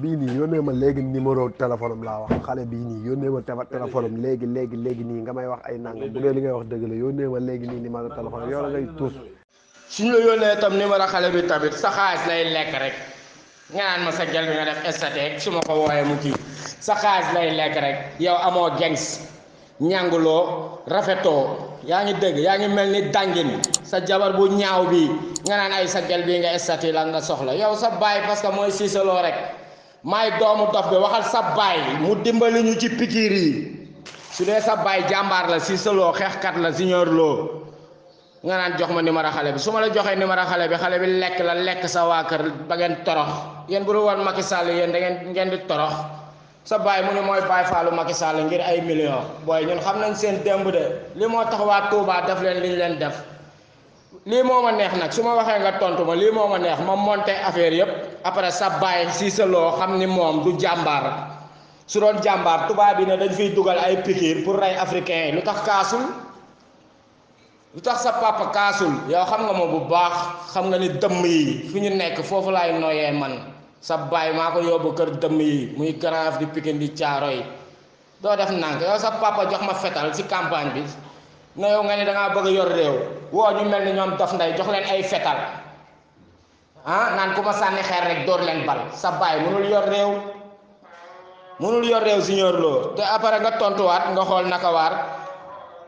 bii nii yónnee ma léegi numéro téléphone am laa wax xale bii nii yónnee ma téléphone am léegi nii nga may wax ay nangam bu dee li ngay wax dëgg la yónnee ma léegi nii numéro téléphone am yow la ngay tuus. suñu la yónnee tam numéro xale bi tamit sa xaalis lay lekk rek nga naan ma sa gel bi nga def estatek su ma ko wooyee mu kii sa xaalis lay lekk rek yow amoo gengs ñànguloo rafetoo yaa ngi dégg yaa ngi mel ni dàngin sa jabar bu ñaaw bi nga naan ay sa gel bi nga estati la nga soxla yow sa baay parce que mooy siisaloo rek maay doomu dof bi waxal sa baay mu dimbali ñu ci pikiir yi su dee sa baay jàmbaar la siisaloo xeexkat la Junior Lo nga naan jox ma numéro xale bi su ma la joxee numéro xale bi lekk la lekk sa waa kër ba ngeen torox yéen bu dul woon Macky Sall yéen da ngeen di torox sa baay mu ne mooy baay faalu Macky Sall ngir ay millions booy ñun xam nañ seen démb de li moo tax waa Touba def leen liñ leen def lii moo ma neex nag su ma waxee nga tontu ma lii moo ma neex ma monté affaire yëpp après sa baay Cissé Lo xam ni moom du jàmbaar su doon jàmbaar tubaab bi ne dañ fiy dugal ay pikiir pour rey africain yi lu tax kaasul. lu tax sa papa kaasul yow xam nga ma bu baax xam nga ni dëmm yi fi ñu nekk foofu laay noyee man sa baay maa ko yóbbu kër dëmm yi muy Grand Yoff di Pikine di Thiaroye doo def nànk yow sa papa jox ma fetal ci campagne bi na yow nga ni da ngaa bëgg a yor réew woo ñu mel ni ñoom Dof Ndeye jox leen ay fetal naan ku ma sànni xeer rek dóor leen bal sa baay mënul yor réew Junior Lo te après nga tontuwaat nga xool naka waar.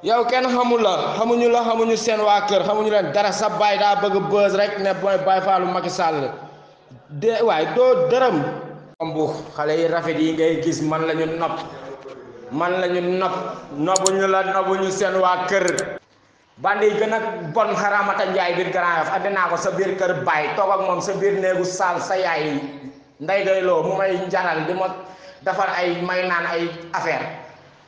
yow kenn xamul la xamuñu seen waa kër xamuñu leen dara sa baay daa bëgg buzz rek ne mooy baay faalu Macky Sall de waaye doo dërëm. bu xale yi rafet yi ngay gis man la ñu nobbuñu la nobbuñu seen waa kër. bandi yi gën a bon xaramata njaay biir Grand Yoff andi naa ko sa biir kër baay toog ak moom sa biir néegu saal sa yaay Ndeye Gueye Lo mu may njaral di ma defar ay may naan ay affaire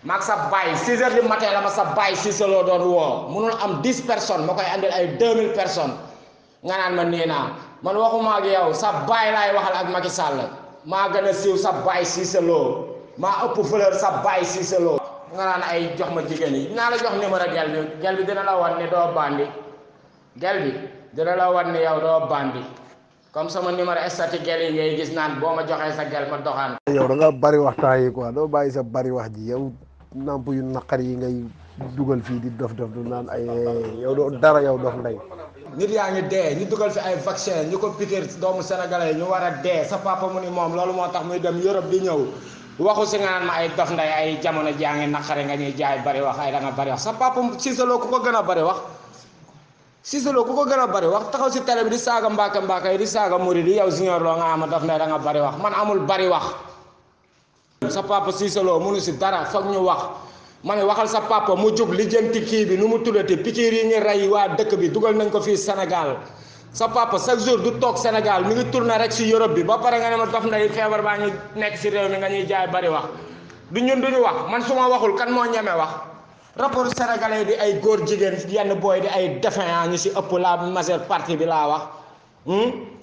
maag sa baay 6 heures du matin la ma sa baay Cissé Lo doon woo munul am 10 personnes ma koy andil ay 2000 personnes nga naan ma nii naa man waxuma ak yow sa baay laay waxal ak Macky Sall maa gën a siiw sa baay Cissé Lo maa ëpp fleur sa baay Cissé Lo nga naan ay jox ma jigéen yi dinaa la jox numéro gel bi dina la wan ne doo bandi gel bi dina la wan ne yow doo bandi comme sama numéro statut gel yi ngay gis naan boo ma joxee sa gel ma doxaan. yow da nga bari waxtaan yi quoi doo bàyyi sa bari wax ji yow. namp yu naqar yi ngay dugal fii di dof du naan ay yow doo dara yow Dof Ndeye nit yaa ngi dee ñu dugal fi ay vaccin ñu ko piquer doomu sénégalais yi ñu war a dee sa papa mu ni moom loolu moo tax muy dem Europe di ñëw waxu si nga naan ma ay Dof Ndeye ay jamono jaa ngi naqare nga ñuy jaay bari wax ay da nga bari wax sa papa Cissé Lo ku ko gën a bari wax Cissé Lo ku ko gën a bari wax taxaw si télé bi di saaga mbaaka yi di saaga murid yi yow Junior Lo nga ama Dof Ndeye da nga bari wax man amul bari wax sa papa Cissé Lo mënu si dara foog ñu wax ma ne waxal sa papa mu jóg lijjanti kii bi nu mu tuddati pikiir yi ñu rey waa dëkk bi dugal nañ ko fii Sénégal sa papa chaque jour du toog Sénégal mi ngi tourné rek si Europe bi ba pare nga ne ma Dof Ndeye feebar baa ngi nekk si réew mi nga ñuy jaay bari wax du ñun duñu wax man su ma waxul kan moo ñeme wax rapport sénégalais di ay góor jigéen yenn booy di ay défaillant ñu si ëpp la majeure partie bi laa wax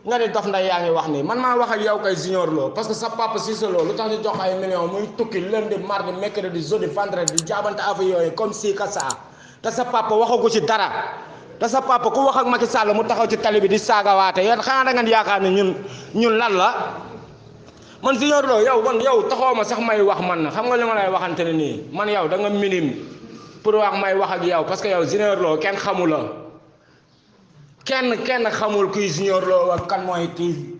nga ne Dof Ndeye yaa ngi wax nii man maa wax ak yow kay Junior Lo parce que sa papa Cissé Lo lu tax ñu jox ay millions muy tukki lundi mardi mercredi jeudi vendredi di jaabante affaire yooyu comme si ka saa te sa papa waxagu ci dara te sa papa ku wax ak Macky Sall mu taxaw ci tali bi di saagawaate yéen xanaa da ngeen yaakaar ne ñun lan la man Junior Lo yow taxaw ma sax may wax man xam nga li ma lay waxante ne nii man yow da nga minime pour wax may wax ak yow parce que yow Junior Lo kenn xamu la kenn xamul kuy Junior Lo ak kan mooy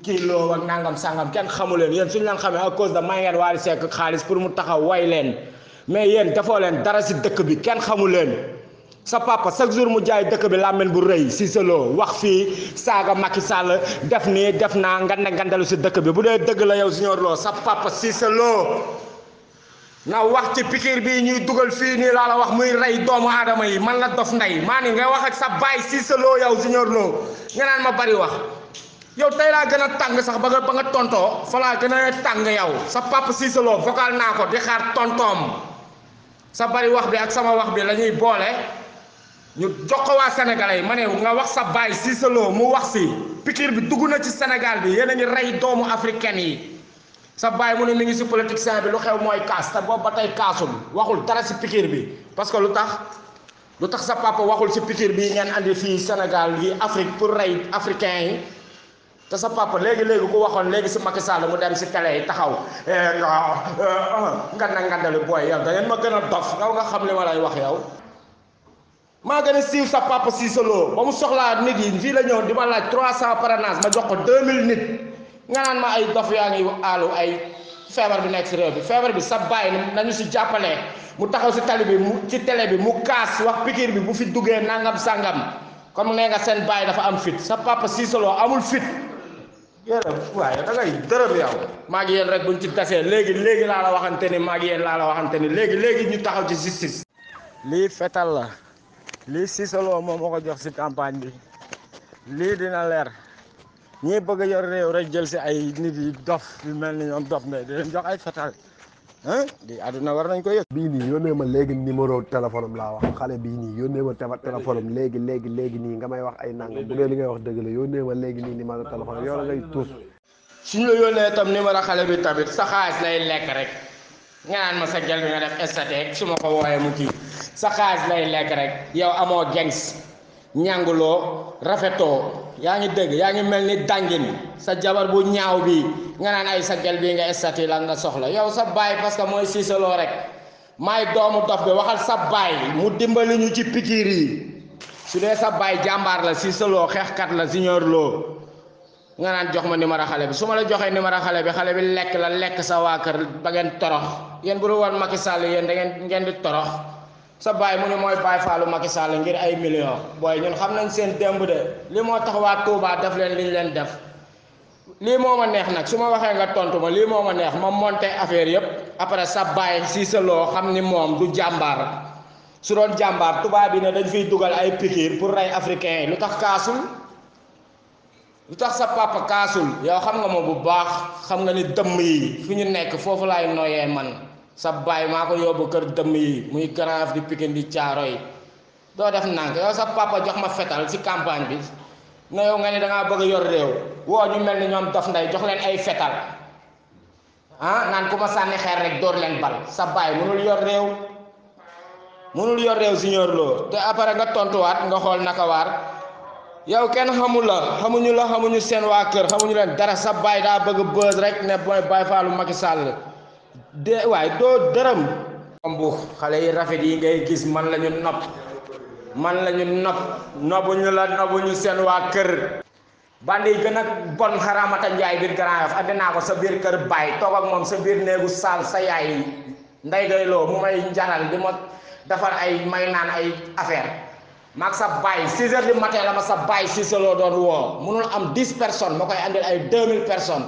kii Lo ak nangam sangam kenn xamu leen yéen suñu leen xamee à cause de may ngeen Wally Seck xaalis pour mu taxaw way leen mais yéen dafoo leen dara si dëkk bi kenn xamu leen sa papa chaque jour mu jaay dëkk bi làmmiñ bu rëy Cissé Lo wax fii saaga Macky Sall def nii def naa ngandalu si dëkk bi bu dee dëgg la yow Junior Lo sa papa Cissé Lo na wax ci pikiir bii ñuy dugal fii nii laa la wax muy rey doomu aadama yi man la Dof Ndeye maa ni ngay wax ak sa baay Cissé Lo yow Junior Lo nga naan ma bari wax yow tey laa gën a tàng sax ba nga tontoo fa laa gën a tàng yow sa papa Cissé Lo vocal naa ko di xaar tontoom sa bari wax bi ak sama wax bi la ñuy boole ñu jox ko waa sénégalais yi ma ne nga wax sa baay Cissé Lo mu wax si pikiir bi dugg na ci Sénégal bi yéen a ngi rey doomu africaine yi sa baay mu ne mi ngi si politicien bi lu xew mooy kaas te boobu ba tey kaasul waxul dara si pikiir bi parce que lu tax sa papa waxul si pikiir bi ngeen andi fii Sénégal yi Afrique pour rey africain yi te sa papa léegi ku waxoon léegi si Macky Sall mu dem si télé yi taxaw nga ngandali booy yow da ngeen ma gën a dof yow nga xam li ma lay wax yow. maa gën a siiw sa papa Cissé Lo ba mu soxlaa nit yi fii la ñëw di ma laaj 300 parrainage ma jox ko 2000 nit nga naan ma ay dof yaa ngi aalu ay feebar bi nekk si réew bi feebar bi sa bàyyi nañu si jàppale mu taxaw si tali bi ci télé bi mu kaas wax pikiir bi bu fi duggee nangam sangam comme nee nga seen bàyyi dafa am fit sa papa Cissé Lo amul fit yéen waaye da ngay dërëm yow maa ngi yéen rek buñ ci tasee léegi laa la waxante ni maa ngi yéen laa la waxante ni léegi ñu taxaw ci justice. lii fetal la lii Cissé Lo moom moo ko jox si campagne bi lii dina leer ñii bëgg a yor réew rek jël si ay nit yi dof yu mel ni ñoom dof ne di leen jox ay fetal di àdduna war nañ ko yëg. bii nii yónnee ma léegi numéro téléphone am laa wax xale bii nii yónnee ma téléphone am léegi nii nga may wax ay nangam bu dee li ngay wax dëgg la yónnee ma léegi nii numéro téléphone am yow la ngay tuus. suñ la yónnee itam numéro xale bi tamit sa xaalis lay lekk rek nga naan ma sa gel bi nga def estatek su ma ko wooyee mu kii sa xaalis lay lekk rek yow amoo gengs ñànguloo rafetoo yaa ngi dégg yaa ngi mel ni dàngin sa jabar bu ñaaw bi nga naan ay sa gel bi nga estati la nga soxla yow sa baay parce que mooy Cissé Lo rek maay doomu dof bi waxal sa baay mu dimbali ñu ci pikiir yi su dee sa baay jàmbaar la Cissé Lo xeexkat la Junior Lo nga naan jox ma numéro xale bi su ma la joxee numéro xale bi lekk sa waa kër ba ngeen torox yéen bu dul woon Macky Sall yéen da ngeen di torox sa baay mu ne mooy baay faalu Macky Sall ngir ay millions booy ñun xam nañ seen démb de li moo tax waa Touba def leen li ñu leen def lii moo ma neex nag su ma waxee nga tontu ma lii moo ma neex ma monté affaire yëpp après sa baay Cissé Lo xam ni moom du jàmbaar su doon jàmbaar tubaab bi ne dañ fiy dugal ay pikiir pour rey africain yi lu tax kaasul lu tax sa papa kaasul yow xam nga ma bu baax xam nga ni dëmm yi fi ñu nekk foofu laay noyee man sa baay maa ko yóbbu kër dëmm yi muy Grand Yoff di Pikine di Thiaroye doo def nànk yow sa papa jox ma fetal ci campagne bi ne yow nga ni da ngaa bëgg a yor réew woo ñu mel ni ñoom dof nday jox leen ay fetal naan ku ma sànni xeer rek door leen bal sa baay mënul yor réew Junior Lo te après nga tontuwaat nga xool naka waar yow kenn xamuñu seen waa kër xamuñu leen dara sa baay daa bëgg buzz rek ne mooy baay faalu Macky Sall de waaye doo dërëm bu xale yi rafet yi ngay gis man la ñu nobbuñu seen waa kër bandi yi gën a bon xaramata njaay biir Grand Yoff andi naa ko sa biir kër baay toog ak moom sa biir néegu saal sa yaay nday day loo mu may njaral di ma defar ay may naan ay affaire maag sa baay 6 heures du matin la ma sa baay Cissé Lo doon woo munul am 10 personnes ma koy andil ay 2000 personnes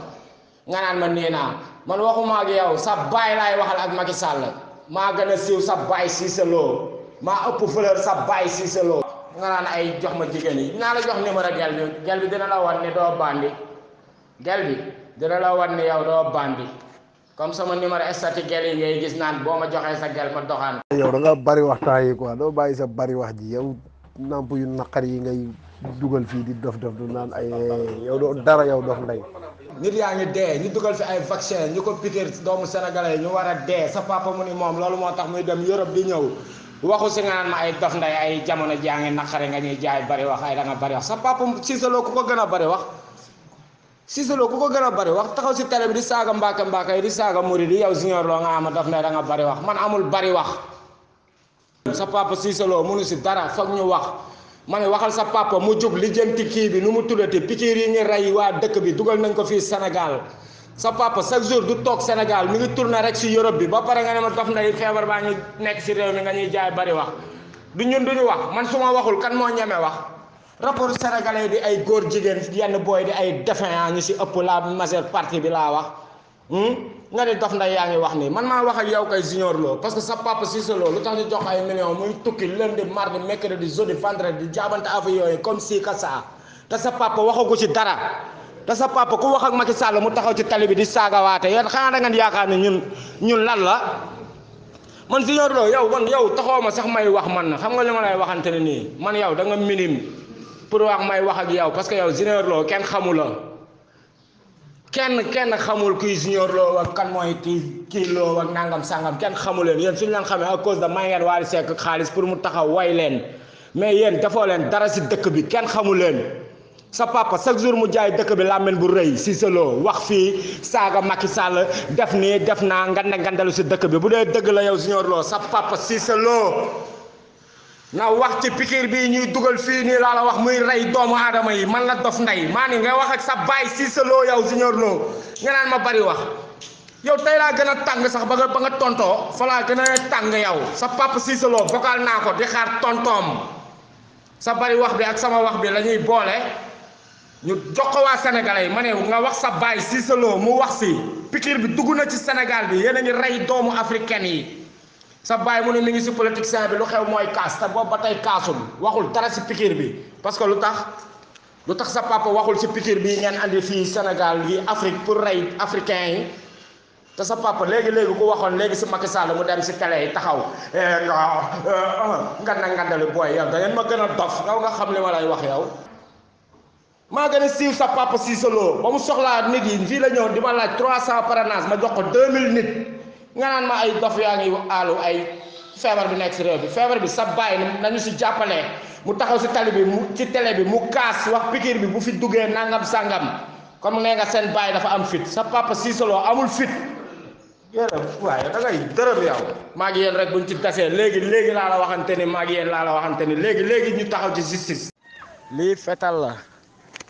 nga naan ma nii naa man waxuma ak yow sa baay laay waxal ak Macky Sall maa gën a siiw sa baay Cissé Lo maa ëpp fleur sa baay Cissé Lo nga naan ay jox ma jigéen yi dinaa la jox numéro gel bi dina la wan ne doo bandi gel bi dina la wan ne yow doo bandi comme sama numéro statut gel yi ngay gis naan boo ma joxee sa gel ma doxaan. yow da nga bari waxtaan yi quoi doo bàyyi sa bari wax ji yow namp yu naqar yi ngay dugal fii di dof du naan ay yow doo dara yow dof ndey. nit yaa ngi dee ñu dugal fi ay vaccin ñu ko piquer doomu sénégalais ñu war a dee sa papa mu ni moom loolu moo tax muy dem Europe di ñëw waxu si nga naan ma ay dof nday ay jamono jaa ngi naqare nga ñuy jaay bari wax ay da nga bari wax sa papa Cissé Lo ku ko gën a bari wax Cissé Lo ku ko gën a bari wax taxaw si télé bi di saaga mbaaka yi di saaga murid yi yow Junior Lo nga ama dof nday da nga bari wax man amul bari wax sa papa Cissé Lo mënu si dara foog ñu wax ma ne waxal sa papa mu jug lijjanti kii bi nu mu tuddati pikiir yi ñu rey waa dëkk bi dugal nañ ko fii Sénégal sa papa chaque jour du toog Sénégal mi ngi tourné rek si Europe bi ba pare nga ne ma dof nday feebar baa ngi nekk si réew mi nga ñuy jaay bari wax du ñun duñu wax man su ma waxul kan moo ñeme wax rapport sénégalais di ay góor jigéen yenn booy di ay défaillant ñu si ëpp la majeure partie bi laa wax nga ne dof nday yaa ngi wax nii man maa wax ak yow kay Junior Lo parce que sa papa Cissé Lo lu tax ñu jox ay millions muy tukki lundi mardi mercredi jeudi vendredi jaabante affaire yooyu comme si que ça te sa papa waxagu ci dara te sa papa ku wax ak Macky Sall mu taxaw ci tali bi di saagawaate yéen xanaa da ngeen yaakaar ne ñun lan la man Junior Lo yow taxaw ma sax may wax man xam nga li ma lay waxante ne nii man yow da nga minime pour wax may wax ak yow parce que yow Junior Lo kenn xamul la kenn xamul kuy Junior Lo ak kan mooy kii Lo ak nangam sangam kenn xamu leen yéen suñu leen xamee à cause de may ngeen Wally Seck xaalis pour mu taxaw way leen mais yéen dafoo leen dara si dëkk bi kenn xamu leen sa papa chaque jour mu jaay dëkk bi làmmiñ bu rëy Cissé Lo wax fii saaga Macky Sall def nii def naa ngandalu si dëkk bi bu dee dëgg la yow Junior Lo sa papa Cissé Lo na wax ci pikiir bii ñuy dugal fii nii laa la wax muy rey doomu aadama yi man la Dof Ndeye maa ni nga wax ak sa baay Cissé Lo yow Junior Lo nga naan ma bari wax yow tey laa gën a tàng sax ba nga tontoo fa laa gën a tàng yow sa papa Cissé Lo vocal naa ko di xaar tontoom sa bari wax bi ak sama wax bi la ñuy boole ñu jox ko waa sénégalais yi ma ne nga wax sa baay Cissé Lo mu wax si pikiir bi dugg na ci Sénégal bi yéen a ngi rey doomu africaine yi sa baay mu ne mi ngi si politicien bi lu xew mooy kaas te boobu ba tey kaasul waxul dara si pikiir bi parce que lu tax sa papa waxul si pikiir bi ngeen andi fii Sénégal yi Afrique pour rey africain yi te sa papa léegi ku waxoon léegi si Macky Sall mu dem si télé yi taxaw ngandali booy yow da ngeen ma gën a dof nga xam li ma lay wax yow maa gën a siiw sa papa Cissé Lo ba mu soxlaa nit yi fii la ñëw di ma laaj 300 parrainage ma jox ko 2000 nit nga naan ma ay dof yaa ngi aalu ay feebar bi nekk si réew bi feebar bi sa baay nañu si jàppale mu taxaw si tali bi ci télé bi mu kaas wax pikiir bi bu fi duggee nangam sangam comme nee nga seen baay dafa am fit sa papa Cissé Lo amul fit yéen waaye da ngay dërëm yow maa ngi yéen rek buñ ci tasee léegi laa la waxante ni maa ngi yéen laa la waxante ni léegi ñu taxaw ci justice. lii fetal la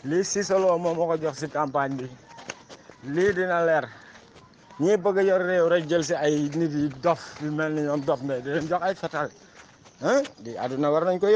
lii Cissé Lo moom moo ko jox si campagne bi lii dina leer ñii bëgg a yor réew rek jël si ay nit yi dof yu mel ni ñoom Dof Ndeye di leen jox ay fetal di àdduna war nañ ko